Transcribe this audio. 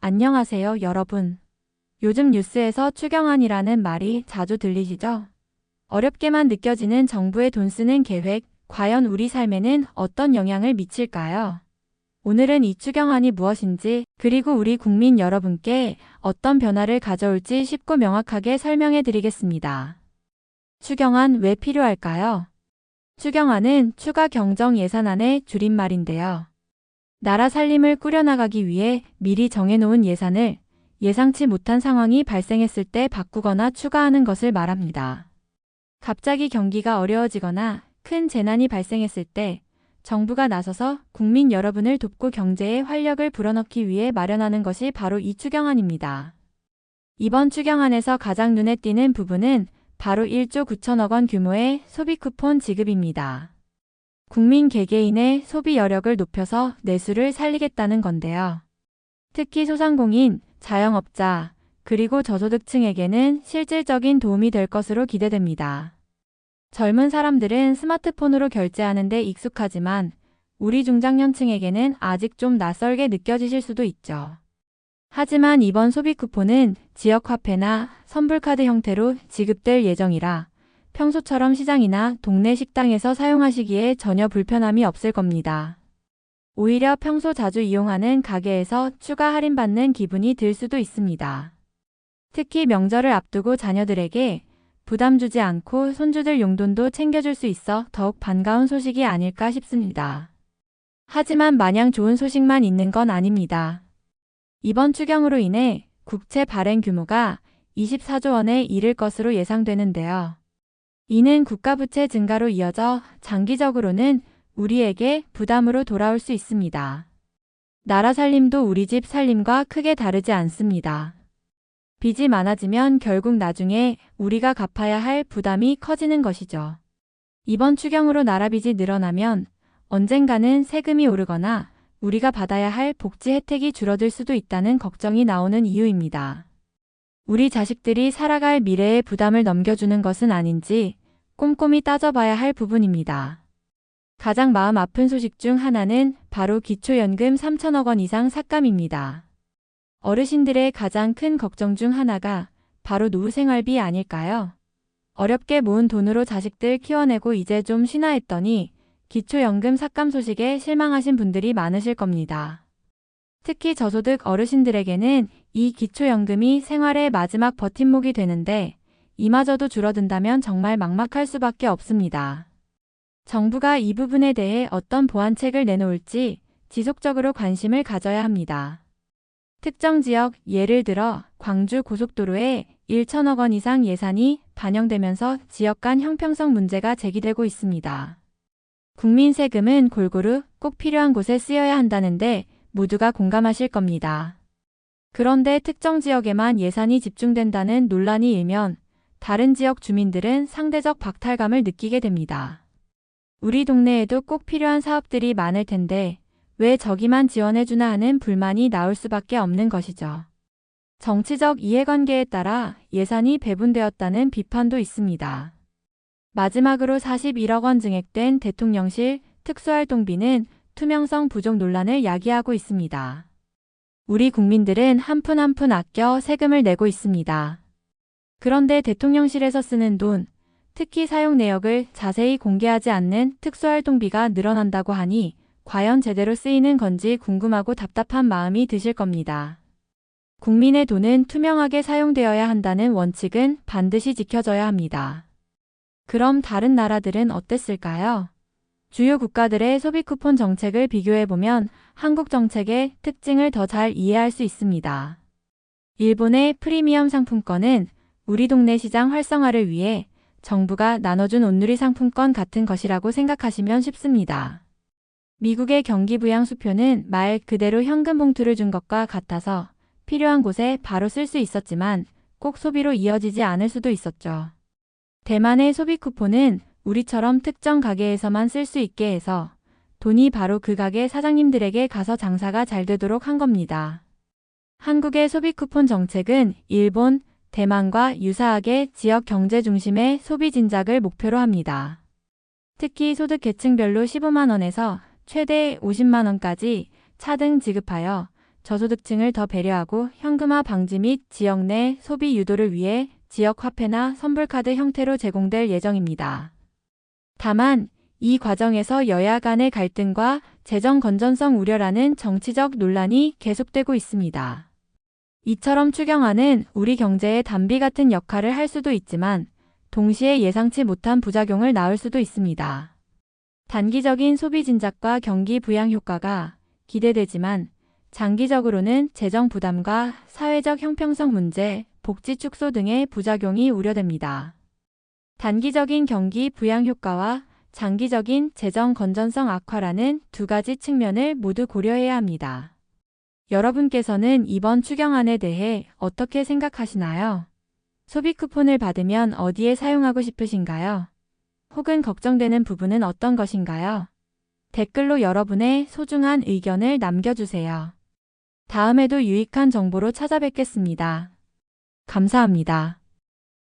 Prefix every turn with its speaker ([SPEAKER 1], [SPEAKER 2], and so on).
[SPEAKER 1] 안녕하세요, 여러분. 요즘 뉴스에서 추경안이라는 말이 자주 들리시죠? 어렵게만 느껴지는 정부의 돈 쓰는 계획, 과연 우리 삶에는 어떤 영향을 미칠까요? 오늘은 이 추경안이 무엇인지, 그리고 우리 국민 여러분께 어떤 변화를 가져올지 쉽고 명확하게 설명해 드리겠습니다. 추경안 왜 필요할까요? 추경안은 추가 경정 예산안의 줄임말인데요. 나라 살림을 꾸려나가기 위해 미리 정해놓은 예산을 예상치 못한 상황이 발생했을 때 바꾸거나 추가하는 것을 말합니다. 갑자기 경기가 어려워지거나 큰 재난이 발생했을 때 정부가 나서서 국민 여러분을 돕고 경제에 활력을 불어넣기 위해 마련하는 것이 바로 이 추경안입니다. 이번 추경안에서 가장 눈에 띄는 부분은 바로 1조 9천억 원 규모의 소비 쿠폰 지급입니다. 국민 개개인의 소비 여력을 높여서 내수를 살리겠다는 건데요. 특히 소상공인, 자영업자, 그리고 저소득층에게는 실질적인 도움이 될 것으로 기대됩니다. 젊은 사람들은 스마트폰으로 결제하는 데 익숙하지만 우리 중장년층에게는 아직 좀 낯설게 느껴지실 수도 있죠. 하지만 이번 소비 쿠폰은 지역화폐나 선불카드 형태로 지급될 예정이라 평소처럼 시장이나 동네 식당에서 사용하시기에 전혀 불편함이 없을 겁니다. 오히려 평소 자주 이용하는 가게에서 추가 할인받는 기분이 들 수도 있습니다. 특히 명절을 앞두고 자녀들에게 부담 주지 않고 손주들 용돈도 챙겨줄 수 있어 더욱 반가운 소식이 아닐까 싶습니다. 하지만 마냥 좋은 소식만 있는 건 아닙니다. 이번 추경으로 인해 국채 발행 규모가 24조 원에 이를 것으로 예상되는데요. 이는 국가부채 증가로 이어져 장기적으로는 우리에게 부담으로 돌아올 수 있습니다. 나라 살림도 우리 집 살림과 크게 다르지 않습니다. 빚이 많아지면 결국 나중에 우리가 갚아야 할 부담이 커지는 것이죠. 이번 추경으로 나라 빚이 늘어나면 언젠가는 세금이 오르거나 우리가 받아야 할 복지 혜택이 줄어들 수도 있다는 걱정이 나오는 이유입니다. 우리 자식들이 살아갈 미래에 부담을 넘겨주는 것은 아닌지 꼼꼼히 따져봐야 할 부분입니다. 가장 마음 아픈 소식 중 하나는 바로 기초연금 3천억 원 이상 삭감입니다. 어르신들의 가장 큰 걱정 중 하나가 바로 노후 생활비 아닐까요? 어렵게 모은 돈으로 자식들 키워내고 이제 좀 쉬나 했더니 기초연금 삭감 소식에 실망하신 분들이 많으실 겁니다. 특히 저소득 어르신들에게는 이 기초연금이 생활의 마지막 버팀목이 되는데 이마저도 줄어든다면 정말 막막할 수밖에 없습니다. 정부가 이 부분에 대해 어떤 보완책을 내놓을지 지속적으로 관심을 가져야 합니다. 특정 지역, 예를 들어 광주 고속도로에 1천억 원 이상 예산이 반영되면서 지역 간 형평성 문제가 제기되고 있습니다. 국민 세금은 골고루 꼭 필요한 곳에 쓰여야 한다는데 모두가 공감하실 겁니다. 그런데 특정 지역에만 예산이 집중된다는 논란이 일면 다른 지역 주민들은 상대적 박탈감을 느끼게 됩니다. 우리 동네에도 꼭 필요한 사업들이 많을 텐데 왜 저기만 지원해주나 하는 불만이 나올 수밖에 없는 것이죠. 정치적 이해관계에 따라 예산이 배분되었다는 비판도 있습니다. 마지막으로 41억 원 증액된 대통령실 특수활동비는 투명성 부족 논란을 야기하고 있습니다. 우리 국민들은 한 푼 한 푼 아껴 세금을 내고 있습니다. 그런데 대통령실에서 쓰는 돈, 특히 사용 내역을 자세히 공개하지 않는 특수활동비가 늘어난다고 하니 과연 제대로 쓰이는 건지 궁금하고 답답한 마음이 드실 겁니다. 국민의 돈은 투명하게 사용되어야 한다는 원칙은 반드시 지켜져야 합니다. 그럼 다른 나라들은 어땠을까요? 주요 국가들의 소비 쿠폰 정책을 비교해보면 한국 정책의 특징을 더 잘 이해할 수 있습니다. 일본의 프리미엄 상품권은 우리 동네 시장 활성화를 위해 정부가 나눠준 온누리 상품권 같은 것이라고 생각하시면 쉽습니다. 미국의 경기부양수표는 말 그대로 현금 봉투를 준 것과 같아서 필요한 곳에 바로 쓸 수 있었지만 꼭 소비로 이어지지 않을 수도 있었죠. 대만의 소비 쿠폰은 우리처럼 특정 가게에서만 쓸 수 있게 해서 돈이 바로 그 가게 사장님들에게 가서 장사가 잘 되도록 한 겁니다. 한국의 소비 쿠폰 정책은 일본, 대만과 유사하게 지역 경제 중심의 소비 진작을 목표로 합니다. 특히 소득 계층별로 15만 원에서 최대 50만 원까지 차등 지급하여 저소득층을 더 배려하고 현금화 방지 및 지역 내 소비 유도를 위해 지역 화폐나 선불카드 형태로 제공될 예정입니다. 다만 이 과정에서 여야 간의 갈등과 재정 건전성 우려라는 정치적 논란이 계속되고 있습니다. 이처럼 추경안은 우리 경제의 담비 같은 역할을 할 수도 있지만 동시에 예상치 못한 부작용을 낳을 수도 있습니다. 단기적인 소비 진작과 경기 부양 효과가 기대되지만 장기적으로는 재정 부담과 사회적 형평성 문제, 복지 축소 등의 부작용이 우려됩니다. 단기적인 경기 부양 효과와 장기적인 재정 건전성 악화라는 두 가지 측면을 모두 고려해야 합니다. 여러분께서는 이번 추경안에 대해 어떻게 생각하시나요? 소비 쿠폰을 받으면 어디에 사용하고 싶으신가요? 혹은 걱정되는 부분은 어떤 것인가요? 댓글로 여러분의 소중한 의견을 남겨주세요. 다음에도 유익한 정보로 찾아뵙겠습니다. 감사합니다.